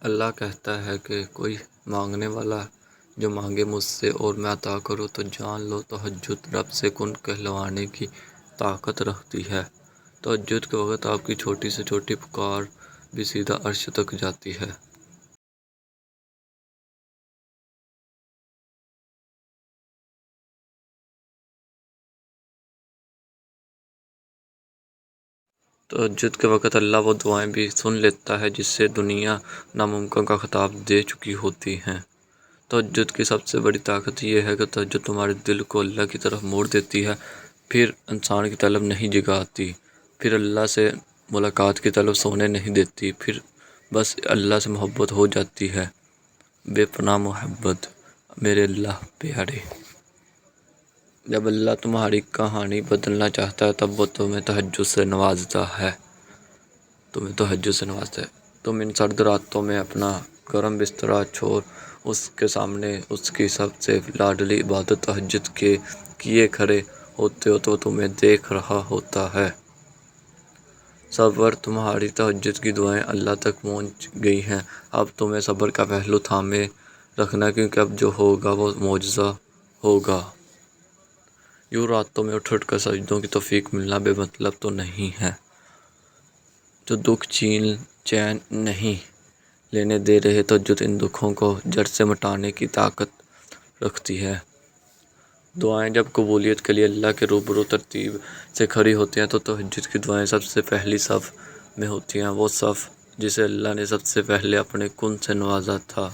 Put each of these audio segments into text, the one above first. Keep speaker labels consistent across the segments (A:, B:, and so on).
A: اللہ کہتا ہے کہ کوئی مانگنے والا جو مانگے مجھ سے اور میں عطا کروں تو جان لو تہجد رب سے کن کہلوانے کی طاقت رکھتی ہے۔ تہجد کے وقت آپ کی چھوٹی سے چھوٹی پکار بھی سیدھا عرش تک جاتی ہے۔ تہجد کے وقت اللہ وہ دعائیں بھی سن لیتا ہے جس سے دنیا ناممکن کا خطاب دے چکی ہوتی ہیں۔ تہجد کی سب سے بڑی طاقت یہ ہے کہ تہجد تمہارے دل کو اللہ کی طرف موڑ دیتی ہے، پھر انسان کی طلب نہیں جگاتی، پھر اللہ سے ملاقات کی طلب سونے نہیں دیتی، پھر بس اللہ سے محبت ہو جاتی ہے، بے پناہ محبت۔ میرے اللہ پیارے، جب اللہ تمہاری کہانی بدلنا چاہتا ہے تب وہ تمہیں تہجد سے نوازتا ہے۔ تم ان سرد راتوں میں اپنا گرم بستر چھوڑ اس کے سامنے اس کی سب سے لاڈلی عبادت تہجد کے کیے کھڑے ہوتے ہو تو تمہیں دیکھ رہا ہوتا ہے۔ صبر، تمہاری تہجد کی دعائیں اللہ تک پہنچ گئی ہیں۔ اب تمہیں صبر کا پہلو تھامے رکھنا، کیونکہ اب جو ہوگا وہ معجزہ ہوگا۔ یوں راتوں میں اٹھ کر سجدوں کی توفیق ملنا بے مطلب تو نہیں ہے، جو دکھ چین نہیں لینے دے رہے۔ تہجد ان دکھوں کو جڑ سے مٹانے کی طاقت رکھتی ہے۔ دعائیں جب قبولیت کے لیے اللہ کے روبرو ترتیب سے کھڑی ہوتی ہیں تو تہجد کی دعائیں سب سے پہلی صف میں ہوتی ہیں، وہ صف جسے اللہ نے سب سے پہلے اپنے کن سے نوازا تھا۔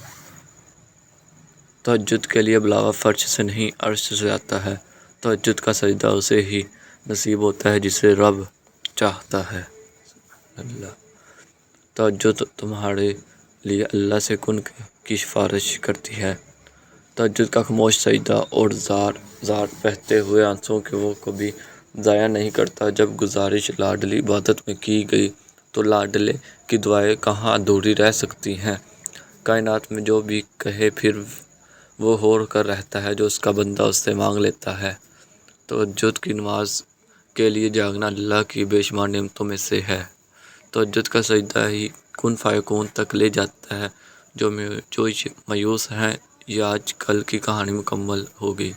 A: تہجد کے لیے بلاوا فرش سے نہیں عرش سے آتا ہے۔ تہجد کا سجدہ اسے ہی نصیب ہوتا ہے جسے رب چاہتا ہے۔ تہجد تمہارے لیے اللہ سے کن کی سفارش کرتی ہے۔ تہجد کا خاموش سجدہ اور زار زار بہتے ہوئے آنسوؤں کو وہ کبھی ضائع نہیں کرتا۔ جب گزارش لاڈلی عبادت میں کی گئی تو لاڈلے کی دعائیں کہاں ادھوری رہ سکتی ہیں۔ کائنات میں جو بھی کہے پھر وہ ہو کر رہتا ہے جو اس کا بندہ اس سے مانگ لیتا ہے۔ تہجد کی نماز کے لیے جاگنا اللہ کی بے شمار نعمتوں میں سے ہے۔ تہجد کا سجدہ ہی کن فیکون تک لے جاتا ہے۔ جو مایوس ہیں یا آج کل کی کہانی مکمل ہوگی،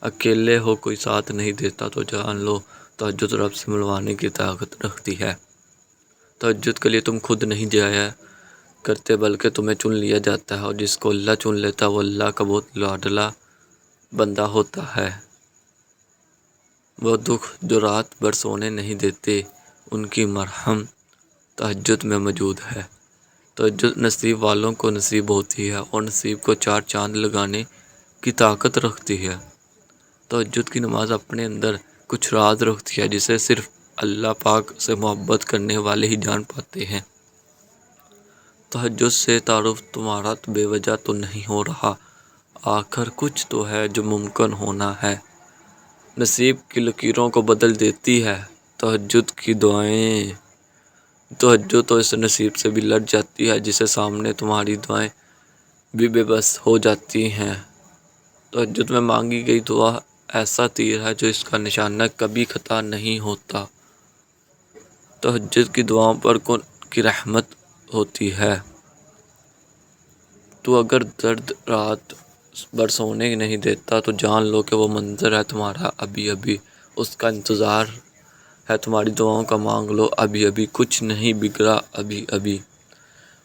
A: اکیلے ہو کوئی ساتھ نہیں دیتا تو جان لو تہجد رب سے ملوانے کی طاقت رکھتی ہے۔ تہجد کے لیے تم خود نہیں جایا کرتے بلکہ تمہیں چن لیا جاتا ہے، اور جس کو اللہ چن لیتا ہے وہ اللہ کا بہت لاڈلا بندہ ہوتا ہے۔ وہ دکھ جو رات بھر سونے نہیں دیتے ان کی مرہم تہجد میں موجود ہے۔ تہجد نصیب والوں کو نصیب ہوتی ہے اور نصیب کو چار چاند لگانے کی طاقت رکھتی ہے۔ تہجد کی نماز اپنے اندر کچھ راز رکھتی ہے جسے صرف اللہ پاک سے محبت کرنے والے ہی جان پاتے ہیں۔ تہجد سے تعارف تمہارا بے وجہ تو نہیں ہو رہا، آخر کچھ تو ہے جو ممکن ہونا ہے، نصیب کی لکیروں کو بدل دیتی ہے تہجد کی دعائیں۔ تہجد تو اس نصیب سے بھی لڑ جاتی ہے جسے سامنے تمہاری دعائیں بھی بے بس ہو جاتی ہیں۔ تہجد میں مانگی گئی دعا ایسا تیر ہے جو اس کا نشانہ کبھی خطا نہیں ہوتا۔ تہجد کی دعاؤں پر کن کی رحمت ہوتی ہے۔ تو اگر درد رات بھر سونے نہیں دیتا تو جان لو کہ وہ منظر ہے تمہارا ابھی ابھی، اس کا انتظار ہے تمہاری دعاؤں کا۔ مانگ لو ابھی ابھی، کچھ نہیں بگڑا ابھی ابھی،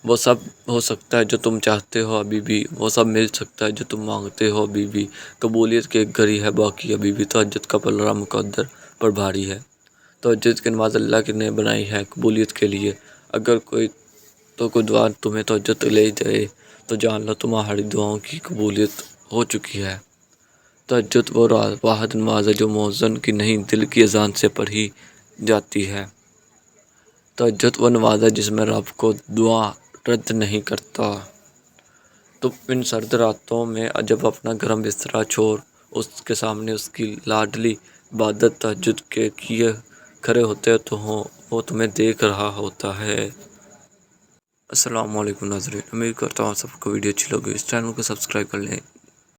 A: وہ سب ہو سکتا ہے جو تم چاہتے ہو ابھی بھی، وہ سب مل سکتا ہے جو تم مانگتے ہو ابھی بھی۔ قبولیت کی ایک گھڑی ہے باقی ابھی بھی، تہجد کا پلڑا مقدر پر بھاری ہے۔ تہجد کی نماز اللہ نے بنائی ہے قبولیت کے لیے۔ اگر کوئی دعا تمہیں تہجد لے جائے تو جان لو تمہاری دعاؤں کی قبولیت ہو چکی ہے۔ تہجد وہ واحد نماز ہے جو مؤذن کی نہیں دل کی اذان سے پڑھی جاتی ہے۔ تہجد وہ نماز ہے جس میں رب کو دعا رد نہیں کرتا۔ تم ان سرد راتوں میں جب اپنا گرم بستر چھوڑ اس کے سامنے اس کی لاڈلی عبادت تہجد کے کیے کھڑے ہوتے تو وہ تمہیں دیکھ رہا ہوتا ہے۔ السلام علیکم ناظرین، امید کرتا ہوں سب کو ویڈیو اچھی لگی، اس چینل کو سبسکرائب کر لیں